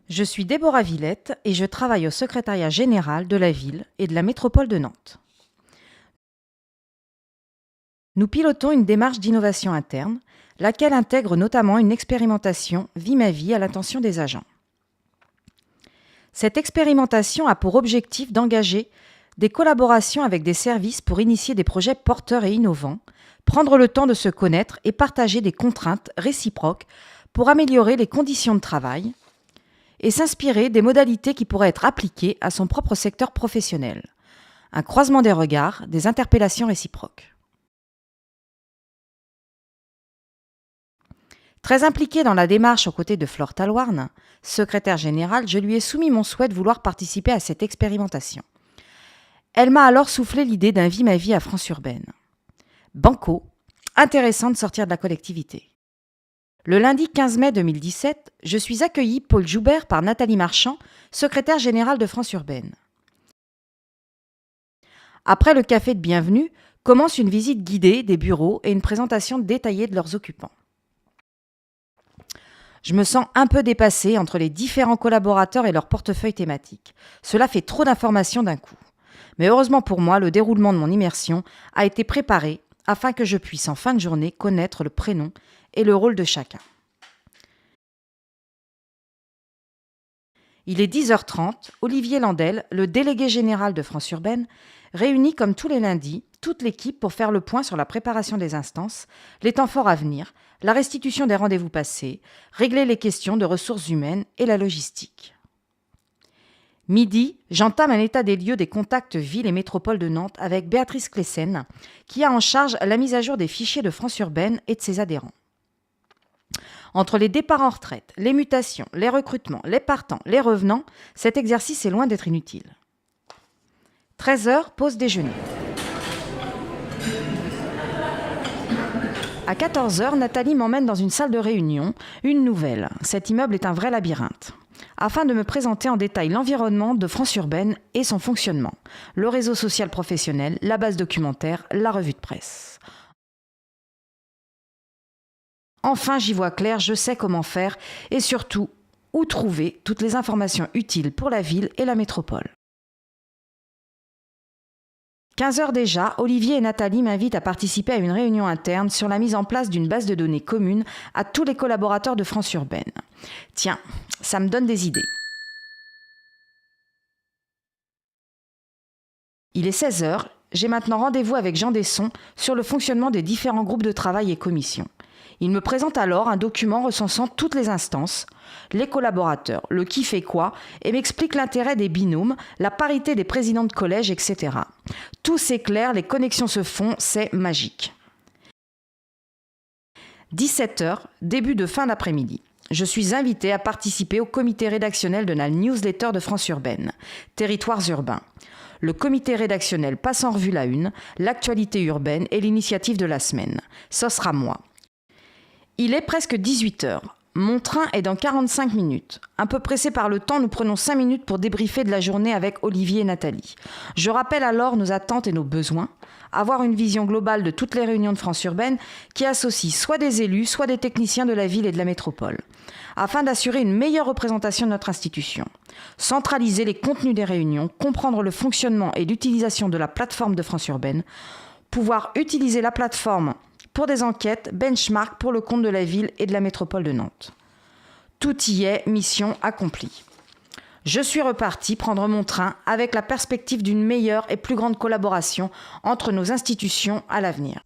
Je suis Déborah Villette et je travaille au secrétariat général de la ville et de la métropole de Nantes. Nous pilotons une démarche d'innovation interne, laquelle intègre notamment une expérimentation Vie ma vie à l'attention des agents. Cette expérimentation a pour objectif d'engager des collaborations avec des services pour initier des projets porteurs et innovants, prendre le temps de se connaître et partager des contraintes réciproques pour améliorer les conditions de travail et s'inspirer des modalités qui pourraient être appliquées à son propre secteur professionnel. Un croisement des regards, des interpellations réciproques. Très impliquée dans la démarche aux côtés de Flore Talouarn, secrétaire générale, je lui ai soumis mon souhait de vouloir participer à cette expérimentation. Elle m'a alors soufflé l'idée d'un Vie ma vie à France urbaine. Banco, intéressant de sortir de la collectivité. Le lundi 15 mai 2017, je suis accueillie Paul Joubert par Nathalie Marchand, secrétaire générale de France urbaine. Après le café de bienvenue, commence une visite guidée des bureaux et une présentation détaillée de leurs occupants. Je me sens un peu dépassée entre les différents collaborateurs et leurs portefeuilles thématiques. Cela fait trop d'informations d'un coup. Mais heureusement pour moi, le déroulement de mon immersion a été préparé afin que je puisse en fin de journée connaître le prénom et le rôle de chacun. Il est 10h30, Olivier Landel, le délégué général de France urbaine, réunit comme tous les lundis toute l'équipe pour faire le point sur la préparation des instances, les temps forts à venir, la restitution des rendez-vous passés, régler les questions de ressources humaines et la logistique. Midi, j'entame un état des lieux des contacts ville et métropole de Nantes avec Béatrice Clessen, qui a en charge la mise à jour des fichiers de France urbaine et de ses adhérents. Entre les départs en retraite, les mutations, les recrutements, les partants, les revenants, cet exercice est loin d'être inutile. 13h, pause déjeuner. À 14h, Nathalie m'emmène dans une salle de réunion, une nouvelle. Cet immeuble est un vrai labyrinthe. Afin de me présenter en détail l'environnement de France urbaine et son fonctionnement, le réseau social professionnel, la base documentaire, la revue de presse. Enfin, j'y vois clair, je sais comment faire et surtout où trouver toutes les informations utiles pour la ville et la métropole. 15h déjà, Olivier et Nathalie m'invitent à participer à une réunion interne sur la mise en place d'une base de données commune à tous les collaborateurs de France urbaine. Tiens, ça me donne des idées. Il est 16h, j'ai maintenant rendez-vous avec Jean Desson sur le fonctionnement des différents groupes de travail et commissions. Il me présente alors un document recensant toutes les instances, les collaborateurs, le qui fait quoi, et m'explique l'intérêt des binômes, la parité des présidents de collège, etc. Tout s'éclaire, les connexions se font, c'est magique. 17h, début de fin d'après-midi. Je suis invitée à participer au comité rédactionnel de la newsletter de France urbaine, Territoires urbains. Le comité rédactionnel passe en revue la une, l'actualité urbaine et l'initiative de la semaine. Ce sera moi. Il est presque 18h. Mon train est dans 45 minutes. Un peu pressé par le temps, nous prenons 5 minutes pour débriefer de la journée avec Olivier et Nathalie. Je rappelle alors nos attentes et nos besoins, avoir une vision globale de toutes les réunions de France urbaine qui associent soit des élus, soit des techniciens de la ville et de la métropole, afin d'assurer une meilleure représentation de notre institution. Centraliser les contenus des réunions, comprendre le fonctionnement et l'utilisation de la plateforme de France urbaine, pouvoir utiliser la plateforme pour des enquêtes, benchmark pour le compte de la ville et de la métropole de Nantes. Tout y est, mission accomplie. Je suis repartie prendre mon train avec la perspective d'une meilleure et plus grande collaboration entre nos institutions à l'avenir.